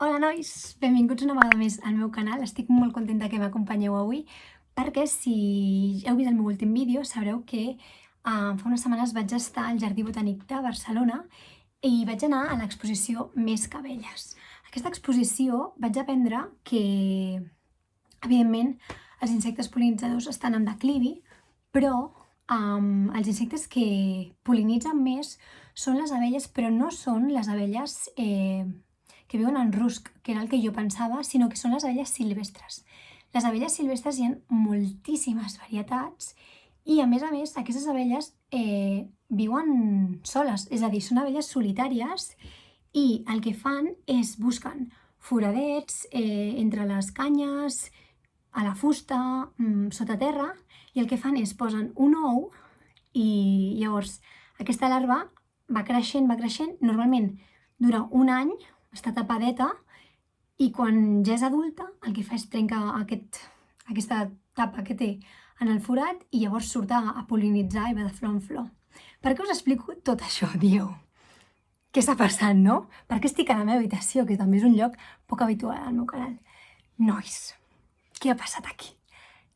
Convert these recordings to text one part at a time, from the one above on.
Hola nois, benvinguts una vegada més al meu canal. Estic molt contenta que m'acompanyeu avui perquè si heu vist el meu últim vídeo sabreu que fa unes setmanes vaig estar al Jardí Botànic de Barcelona i vaig anar a l'exposició Més que abelles. Aquesta exposició vaig aprendre que, evidentment, els insectes pol·linitzadors estan en declivi, però els insectes que pol·linitzen més són les abelles, però no són les abelles que viuen en rusc, que era el que jo pensava, sinó que són les abelles silvestres. Les abelles silvestres hi ha moltíssimes varietats i, a més, aquestes abelles viuen soles, és a dir, són abelles solitàries i el que fan és busquen foradets entre les canyes, a la fusta, sota terra, i el que fan és posen un ou i llavors aquesta larva va creixent, normalment dura un any, està tapadeta, i quan ja és adulta el que fa és trencar aquesta tapa que té en el forat i llavors surt a pol·linitzar i va de flor en flor. Per què us explico tot això, dieu? Què està passant, no? Per què estic a la meva habitació, que també és un lloc poc habitual al meu canal? Nois, què ha passat aquí?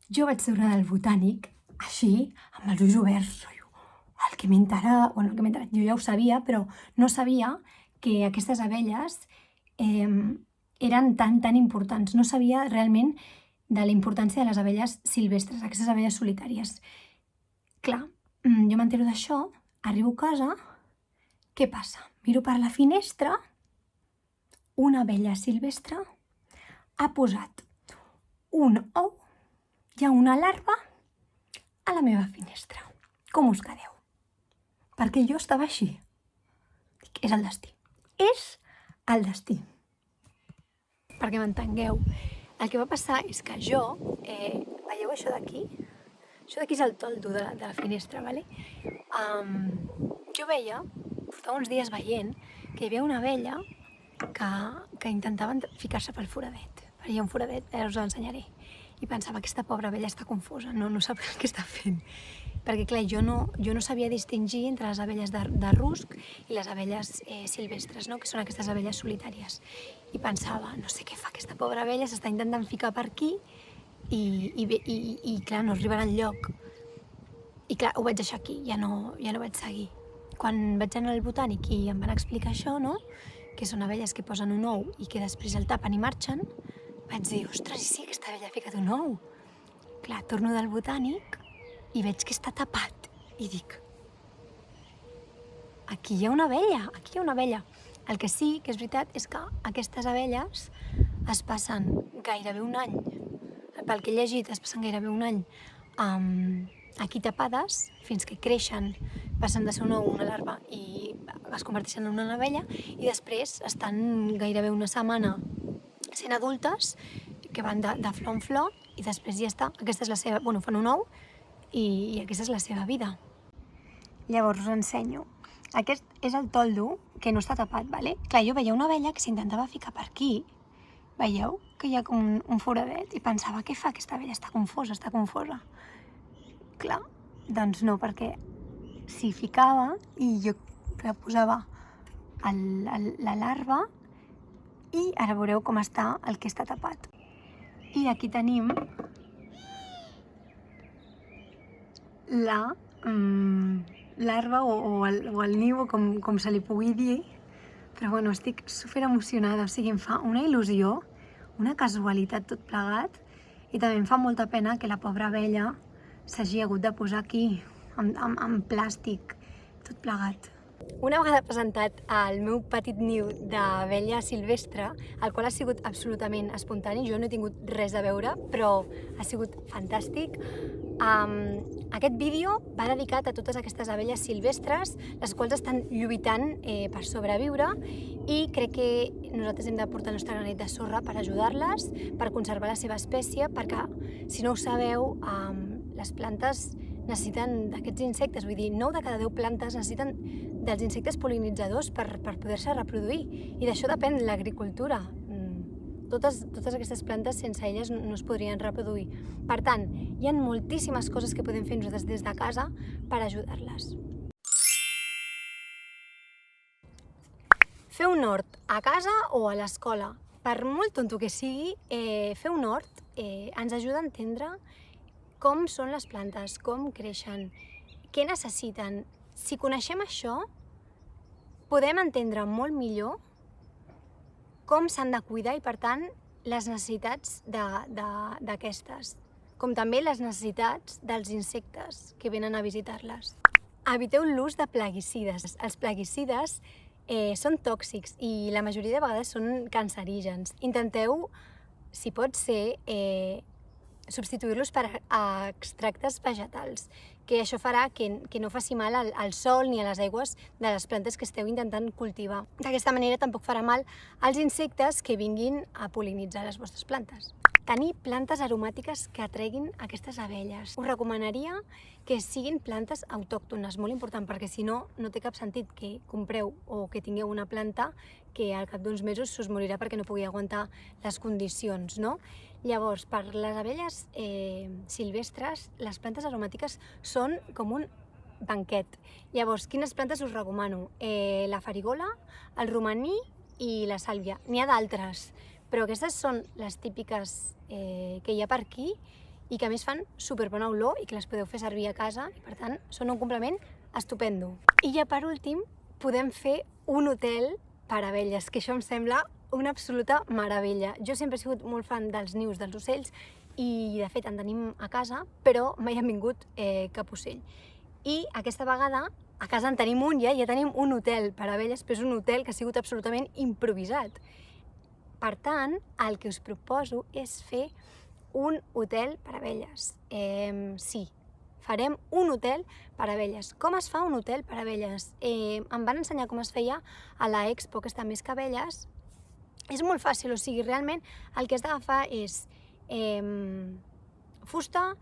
Jo vaig tornar del Botànic, així, amb els ulls oberts. El que m'he enterat, jo ja ho sabia, però no sabia que aquestes abelles eren tan importants. No sabia realment de la importància de les abelles silvestres, aquestes abelles solitàries. Clar, jo m'entero d'això, arribo a casa, què passa? Miro per la finestra, una abella silvestre ha posat un ou, hi ha una larva a la meva finestra. Com us quedeu? Perquè jo estava així. Dic, és el destí. És el destí. Perquè m'entengueu, el que va passar és que jo, veieu això d'aquí? Això d'aquí és el toldo de la finestra, ¿vale? Jo veia, fa uns dies veient, que hi havia una abella que intentava ficar-se pel foradet. Perquè hi ha un foradet, ara us l'ensenyaré. I pensava, aquesta pobra abella està confusa, no sap què està fent. Perquè, clar, jo no sabia distingir entre les abelles de rusc i les abelles silvestres, no? Que són aquestes abelles solitàries. I pensava, no sé què fa aquesta pobra abella, s'està intentant ficar per aquí i clar, no arribarà enlloc. I clar, ho vaig deixar aquí, ja no vaig seguir. Quan vaig anar al Botànic i em van explicar això, no? Que són abelles que posen un ou i que després el tapen i marxen, vaig dir, ostres, i sí, aquesta abella ha ficat un ou. Clar, torno del Botànic i veig que està tapat. I dic, aquí hi ha una abella, El que sí que és veritat és que aquestes abelles es passen gairebé un any, pel que he llegit, es passen gairebé un any aquí tapades, fins que creixen, passen de ser un ou, una larva, i es converteixen en una abella, i després estan gairebé una setmana sent adultes, que van de flor en flor, i després ja està. Aquesta és la seva... fan un ou, i aquesta és la seva vida. Llavors us ensenyo. Aquest és el toldo que no està tapat, ¿vale? Clar, jo veia una abella que s'intentava ficar per aquí. Veieu? Que hi ha com un foradet. I pensava, què fa aquesta abella? Està confosa. Clar, doncs no, perquè s'hi ficava i jo posava la larva i ara veureu com està el que està tapat. I aquí tenim la larva o el niu, com se li pugui dir, però bueno, estic super emocionada, o sigui, em fa una il·lusió, una casualitat tot plegat, i també em fa molta pena que la pobra abella s'hagi hagut de posar aquí, amb plàstic, tot plegat. Una vegada presentat el meu petit niu d'abella silvestre, el qual ha sigut absolutament espontani, jo no he tingut res a veure, però ha sigut fantàstic. Aquest vídeo va dedicat a totes aquestes abelles silvestres, les quals estan lluitant per sobreviure, i crec que nosaltres hem de portar el nostre granet de sorra per ajudar-les, per conservar la seva espècie, perquè, si no ho sabeu, les plantes necessiten d'aquests insectes, vull dir, 9 de cada 10 plantes necessiten dels insectes pol·linitzadors per poder-se reproduir, i d'això depèn l'agricultura. Totes aquestes plantes sense elles no es podrien reproduir. Per tant, hi ha moltíssimes coses que podem fer nosaltres des de casa per ajudar-les. Fer un hort a casa o a l'escola. per molt tonto que sigui, fer un hort ens ajuda a entendre com són les plantes, com creixen, què necessiten. Si coneixem això, podem entendre molt millor com s'han de cuidar i, per tant, les necessitats d'aquestes, com també les necessitats dels insectes que venen a visitar-les. Eviteu l'ús de plaguicides. Els plaguicides són tòxics i la majoria de vegades són cancerígens. Intenteu, si pot ser, substituir-los per extractes vegetals, que això farà que no faci mal al sol ni a les aigües de les plantes que esteu intentant cultivar. D'aquesta manera tampoc farà mal als insectes que vinguin a pol·linitzar les vostres plantes. Tenir plantes aromàtiques que atreguin aquestes abelles. Us recomanaria que siguin plantes autòctones, molt important, perquè si no, no té cap sentit que compreu o que tingueu una planta que al cap d'uns mesos s'us morirà perquè no pugui aguantar les condicions, no? Llavors, per les abelles silvestres, les plantes aromàtiques són com un banquet. Llavors, quines plantes us recomano? La farigola, el romaní i la sàlvia. N'hi ha d'altres, però aquestes són les típiques que hi ha per aquí i que a més fan superbona olor i que les podeu fer servir a casa i, per tant, són un complement estupendo. I ja per últim, podem fer un hotel per a abelles, que això em sembla una absoluta meravella. Jo sempre he sigut molt fan dels nius dels ocells i, de fet, en tenim a casa, però mai han vingut cap ocell. I aquesta vegada a casa en tenim un, ja tenim un hotel per a abelles, però és un hotel que ha sigut absolutament improvisat. Per tant, el que us proposo és fer un hotel per a abelles. Sí, farem un hotel per a abelles. Com es fa un hotel per a abelles? Em van ensenyar com es feia a la Expo, que està Més que Abelles. És molt fàcil, o sigui, realment el que has d'agafar és fusta,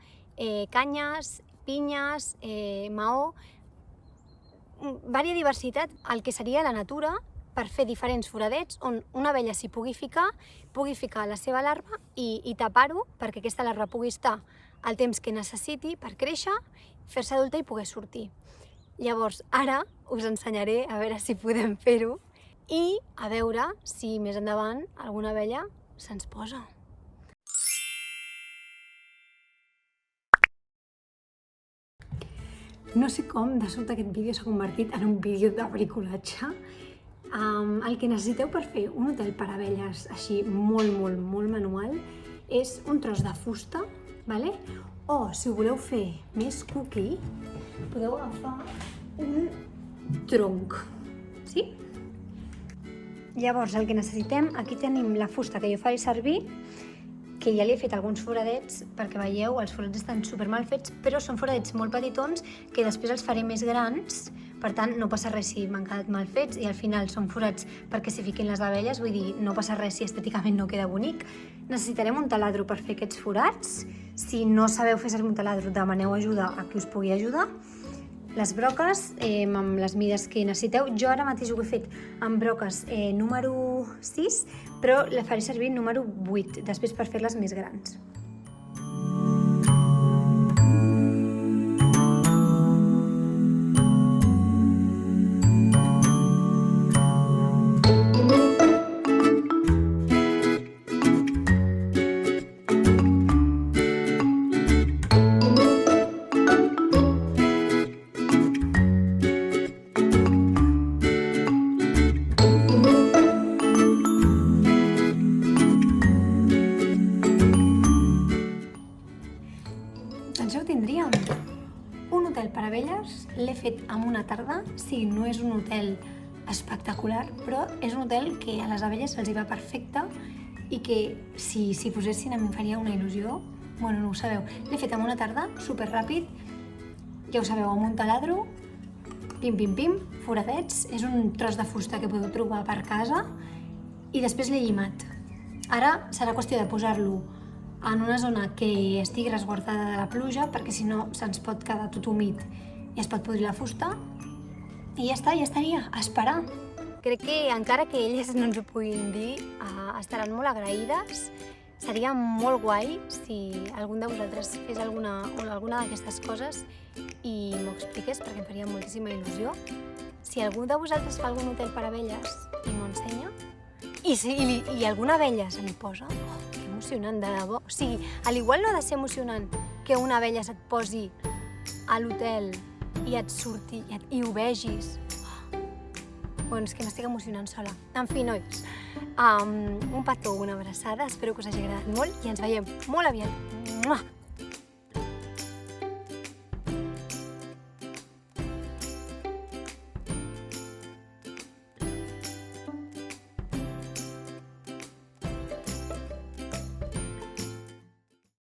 canyes, pinyes, maó, vària diversitat, el que seria la natura, per fer diferents foradets on una abella s'hi pugui ficar la seva larva i tapar-ho perquè aquesta larva pugui estar el temps que necessiti per créixer, fer-se adulta i poder sortir. Llavors, ara us ensenyaré a veure si podem fer-ho i a veure si més endavant alguna abella se'ns posa. No sé com, de sobte aquest vídeo s'ha convertit en un vídeo de bricolatge. El que necessiteu per fer un hotel per a abelles així molt manual és un tros de fusta, vale? O si ho voleu fer més cookie, podeu agafar un tronc, sí? Llavors, el que necessitem, aquí tenim la fusta que jo faré servir, que ja li he fet alguns foradets, perquè veieu, els foradets estan super mal fets, però són foradets molt petitons que després els faré més grans. Per tant, no passa res si m'han quedat mal fets i al final són forats perquè s'hi fiquin les abelles, vull dir, no passa res si estèticament no queda bonic. Necessitarem un taladro per fer aquests forats. Si no sabeu fer servir un taladro, demaneu ajuda a qui us pugui ajudar. Les broques, amb les mides que necessiteu. Jo ara mateix ho he fet amb broques número 6, però la faré servir número 8, després per fer-les més grans. Doncs ja ho tindríem. Un hotel per a abelles l'he fet en una tarda. Sí, no és un hotel espectacular, però és un hotel que a les abelles els hi va perfecte i que si s'hi posessin em faria una il·lusió. Bueno, no ho sabeu. L'he fet en una tarda, superràpid. Ja ho sabeu, amb un taladro, pim, foradets. És un tros de fusta que podeu trobar per casa i després l'he llimat. Ara serà qüestió de posar-lo en una zona que estigui resguardada de la pluja, perquè si no se'ns pot quedar tot humit i es pot podrir la fusta. I ja està, ja estaria, a esperar. Crec que encara que elles no ens ho puguin dir, estaran molt agraïdes. Seria molt guai si algun de vosaltres fes alguna d'aquestes coses i m'ho expliqués, perquè em faria moltíssima il·lusió. Si algú de vosaltres fa algun hotel per a abelles i m'ho ensenya, I alguna abella se li posa? Oh, que emocionant, de debò. O sigui, al igual no ha de ser emocionant que una abella se't posi a l'hotel i et surti i ho vegis. Bueno, és que m'estic emocionant sola. En fi, nois, un petó, una abraçada, espero que us hagi agradat molt i ens veiem molt aviat.